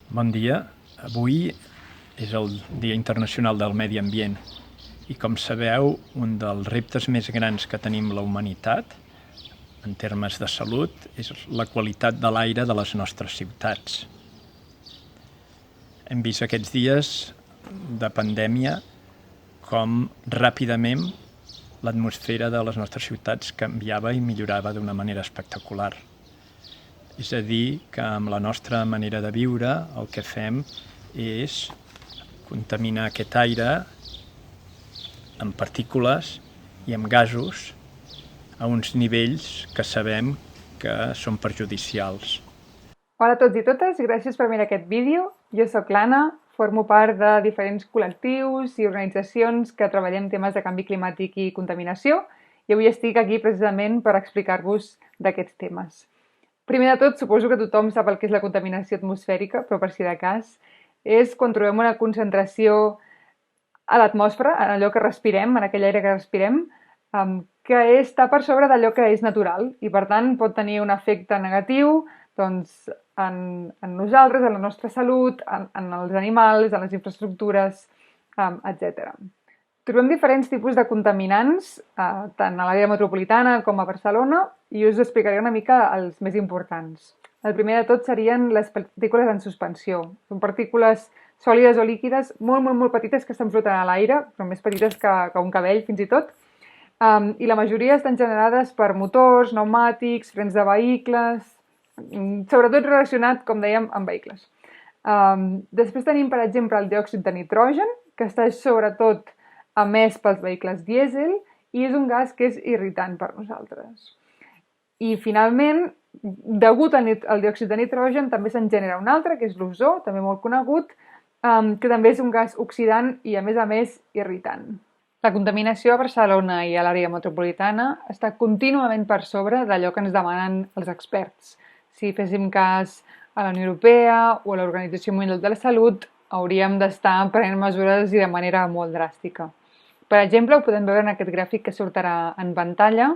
Bon dia. Avui és el Dia Internacional del Medi Ambient i, com sabeu, un dels reptes més grans que tenim la humanitat en termes de salut és la qualitat de l'aire de les nostres ciutats. Hem vist aquests dies de pandèmia com ràpidament l'atmosfera de les nostres ciutats canviava i millorava d'una manera espectacular. És a dir, que amb la nostra manera de viure el que fem és contaminar aquest aire amb partícules i amb gasos a uns nivells que sabem que són perjudicials. Hola a tots i totes, gràcies per mirar aquest vídeo. Jo sóc l'Anna, formo part de diferents col·lectius i organitzacions que treballem temes de canvi climàtic i contaminació i avui estic aquí precisament per explicar-vos d'aquests temes. Primer de tot, suposo que tothom sap el que és la contaminació atmosfèrica, però per si de cas, és quan trobem una concentració a l'atmosfera, en allò que respirem, en aquell aire que respirem, que està per sobre d'allò que és natural i, per tant, pot tenir un efecte negatiu doncs, en nosaltres, en la nostra salut, en els animals, en les infraestructures, etc. Trobem diferents tipus de contaminants, tant a l'àrea metropolitana com a Barcelona, i us explicaré una mica els més importants. El primer de tot serien les partícules en suspensió. Són partícules sòlides o líquides molt petites que estan flotant a l'aire, però més petites que un cabell fins i tot, i la majoria estan generades per motors, pneumàtics, frens de vehicles, sobretot relacionat, com dèiem, amb vehicles. Després tenim, per exemple, el diòxid de nitrogen, que està sobretot emès pels vehicles dièsel i és un gas que és irritant per nosaltres. I finalment, degut al diòxid de nitrogen, també se'n genera un altre, que és l'ozó, també molt conegut, que també és un gas oxidant i, a més, irritant. La contaminació a Barcelona i a l'àrea metropolitana està contínuament per sobre d'allò que ens demanen els experts. Si féssim cas a la Unió Europea o a l'Organització Mundial de la Salut, hauríem d'estar prenent mesures i de manera molt dràstica. Per exemple, ho podem veure en aquest gràfic que sortirà en pantalla,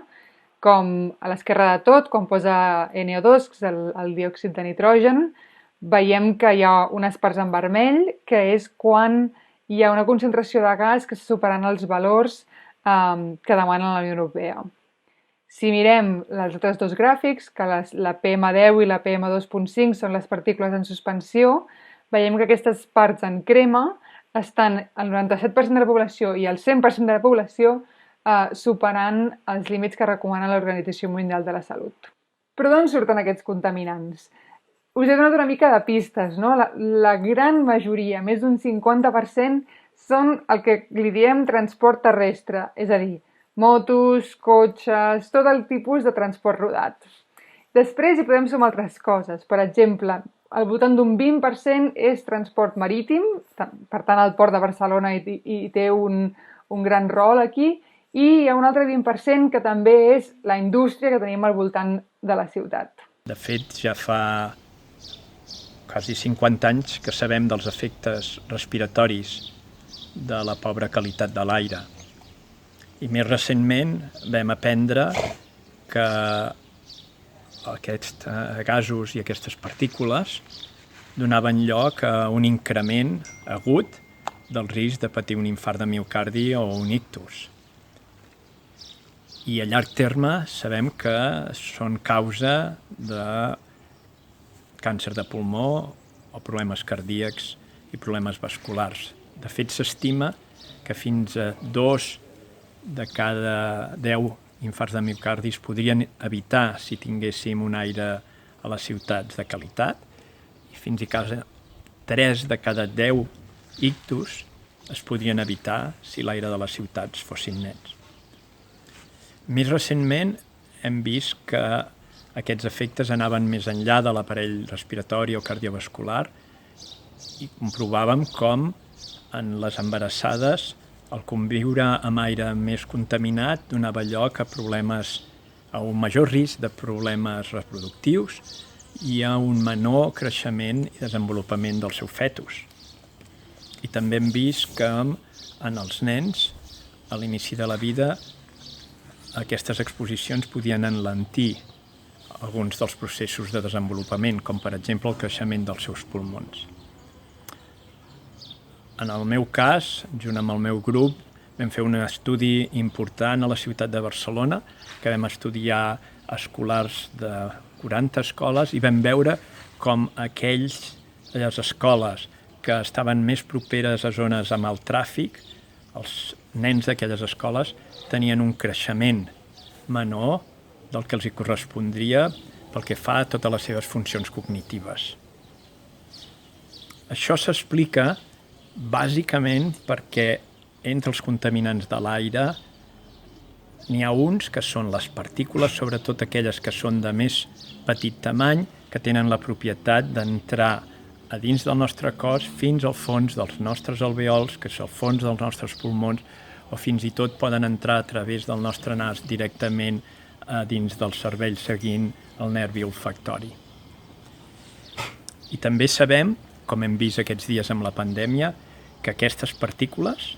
com a l'esquerra de tot, quan posa NO2, que és el diòxid de nitrogen, veiem que hi ha unes parts en vermell, que és quan hi ha una concentració de gas que està superant els valors que demanen la Unió Europea. Si mirem els altres dos gràfics, que la PM10 i la PM2.5 són les partícules en suspensió, veiem que aquestes parts en crema estan el 97% de la població i el 100% de la població superant els límits que recomana l'Organització Mundial de la Salut. Però d'on surten aquests contaminants? Us he donat una mica de pistes, no? La gran majoria, més d'un 50%, són el que li diem transport terrestre, és a dir, motos, cotxes, tot el tipus de transport rodat. Després hi podem sumar altres coses. Per exemple, al voltant d'un 20% és transport marítim, per tant el port de Barcelona hi té un gran rol aquí, i hi ha un altre 20% que també és la indústria que tenim al voltant de la ciutat. De fet, ja fa quasi 50 anys que sabem dels efectes respiratoris de la pobra qualitat de l'aire. I més recentment vam aprendre que aquests gasos i aquestes partícules donaven lloc a un increment agut del risc de patir un infart de miocardi o un ictus. I a llarg terme sabem que són causa de càncer de pulmó o problemes cardíacs i problemes vasculars. De fet, s'estima que fins a 2 de cada 10 infarts de miocardi es podrien evitar si tinguéssim un aire a les ciutats de qualitat i fins i tot 3 de cada 10 ictus es podrien evitar si l'aire de les ciutats fossin nets. Més recentment hem vist que aquests efectes anaven més enllà de l'aparell respiratori o cardiovascular i comprovàvem com en les embarassades el conviure amb aire més contaminat donava lloc a un major risc de problemes reproductius i a un menor creixement i desenvolupament del seu fetus. I també hem vist que en els nens, a l'inici de la vida, aquestes exposicions podien enlentir alguns dels processos de desenvolupament, com per exemple el creixement dels seus pulmons. En el meu cas, junt amb el meu grup, vam fer un estudi important a la ciutat de Barcelona, que vam estudiar escolars de 40 escoles i vam veure com aquelles escoles que estaven més properes a zones amb el tràfic, els nens d'aquelles escoles tenien un creixement menor del que els hi correspondria pel que fa a totes les seves funcions cognitives. Això s'explica bàsicament perquè entre els contaminants de l'aire n'hi ha uns que són les partícules, sobretot aquelles que són de més petit tamany, que tenen la propietat d'entrar a dins del nostre cos fins al fons dels nostres alveols, que és el fons dels nostres pulmons, o fins i tot poden entrar a través del nostre nas directament a dins del cervell seguint el nervi olfactori. I també sabem, com hem vist aquests dies amb la pandèmia, que aquestes partícules,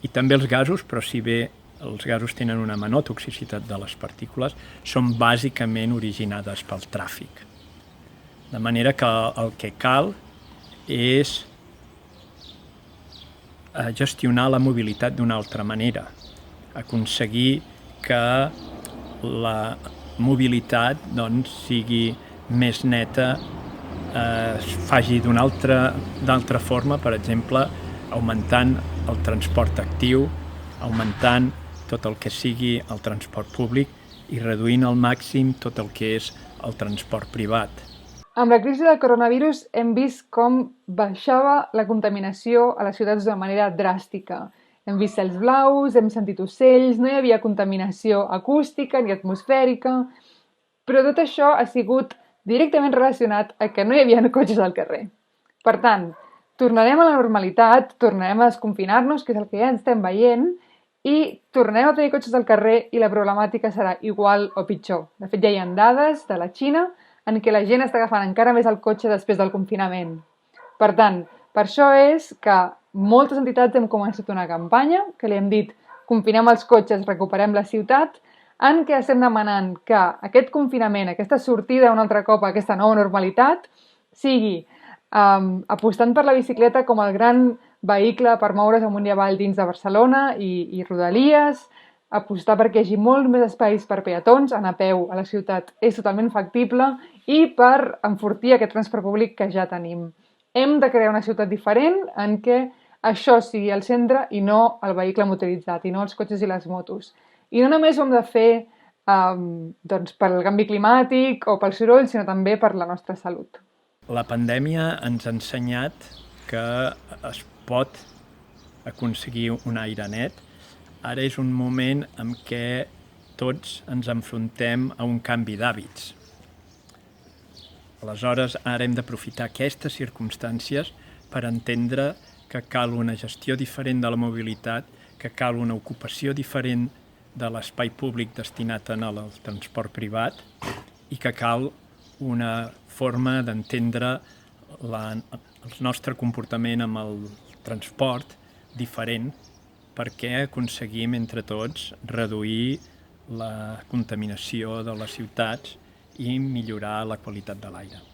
i també els gasos, però si bé els gasos tenen una menor toxicitat de les partícules, són bàsicament originades pel tràfic. De manera que el que cal és gestionar la mobilitat d'una altra manera, aconseguir que la mobilitat sigui més neta, es faci d'altra forma, per exemple, augmentant el transport actiu, augmentant tot el que sigui el transport públic i reduint al màxim tot el que és el transport privat. Amb la crisi del coronavirus hem vist com baixava la contaminació a les ciutats d'una manera dràstica. Hem vist cels blaus, hem sentit ocells, no hi havia contaminació acústica ni atmosfèrica, però tot això ha sigut directament relacionat a que no hi havia cotxes al carrer. Per tant, tornarem a la normalitat, tornarem a desconfinar-nos, que és el que ja estem veient, i tornarem a tenir cotxes al carrer i la problemàtica serà igual o pitjor. De fet, ja hi ha dades de la Xina en què la gent està agafant encara més el cotxe després del confinament. Per tant, per això és que moltes entitats hem començat una campanya que li hem dit confinem els cotxes, recuperem la ciutat, en què estem demanant que aquest confinament, aquesta sortida un altre cop a aquesta nova normalitat, sigui apostant per la bicicleta com el gran vehicle per moure's amunt i avall dins de Barcelona i Rodalies, apostar perquè hi hagi molt més espais per peatons, anar a peu a la ciutat és totalment factible, i per enfortir aquest transport públic que ja tenim. Hem de crear una ciutat diferent en què això sigui el centre i no el vehicle motoritzat, i no els cotxes i les motos. I no només ho hem de fer pel canvi climàtic o pel soroll, sinó també per la nostra salut. La pandèmia ens ha ensenyat que es pot aconseguir un aire net. Ara és un moment en què tots ens enfrontem a un canvi d'hàbits. Aleshores, ara hem d'aprofitar aquestes circumstàncies per entendre que cal una gestió diferent de la mobilitat, que cal una ocupació diferent de l'espai públic destinat al transport privat i que cal una forma d'entendre el nostre comportament amb el transport diferent perquè aconseguim entre tots reduir la contaminació de les ciutats i millorar la qualitat de l'aire.